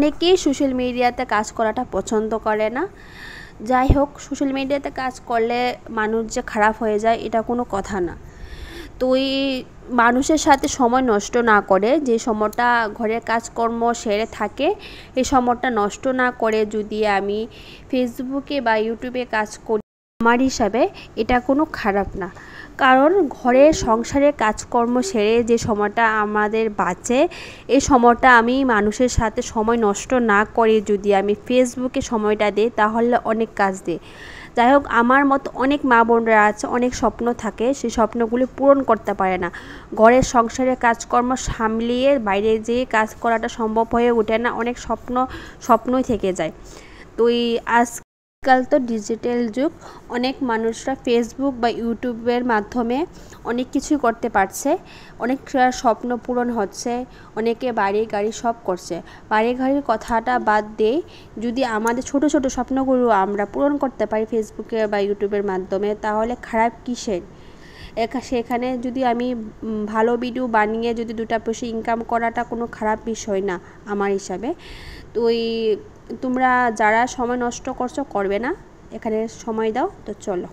অনেকেই সোশ্যাল মিডিয়াতে কাজ করাটা পছন্দ করে না। যাই হোক, সোশ্যাল মিডিয়াতে কাজ করলে মানুষ যে খারাপ হয়ে যায় এটা কোনো কথা না। তুই মানুষের সাথে সময় নষ্ট না করে, যে সময়টা ঘরের কাজকর্ম সেরে থাকে এই সময়টা নষ্ট না করে যদি আমি ফেসবুকে বা ইউটিউবে কাজ করি, আমার হিসাবে এটা কোনো খারাপ না। কারণ ঘরের সংসারের কাজকর্ম সেরে যে সময়টা আমাদের বাঁচে, এই সময়টা আমি মানুষের সাথে সময় নষ্ট না করে যদি আমি ফেসবুকে সময়টা দিই তাহলে অনেক কাজ দিই। যাই হোক, আমার মতো অনেক মা বোনরা আছে, অনেক স্বপ্ন থাকে, সেই স্বপ্নগুলি পূরণ করতে পারে না। ঘরের সংসারের কাজকর্ম সামলিয়ে বাইরে যেয়ে কাজ করাটা সম্ভব হয়ে ওঠে না, অনেক স্বপ্নই থেকে যায়। তুই আজকাল তো ডিজিটাল যুগ, অনেক মানুষরা ফেসবুক বা ইউটিউবের মাধ্যমে অনেক কিছু করতে পারছে, অনেক স্বপ্ন পূরণ হচ্ছে, অনেকে বাড়ি গাড়ি সব করছে। বাড়ি গাড়ির কথাটা বাদ দিয়ে যদি আমাদের ছোট ছোট স্বপ্নগুলো আমরা পূরণ করতে পারি ফেসবুকে বা ইউটিউবের মাধ্যমে, তাহলে খারাপ কিসের? সেখানে যদি আমি ভালো ভিডিও বানিয়ে যদি 2টা পয়সা ইনকাম করাটা কোনো খারাপ বিষয় না আমার হিসাবে। তোমরা যারা সময় নষ্ট করছো করবে না, এখানে সময় দাও। তো চলো।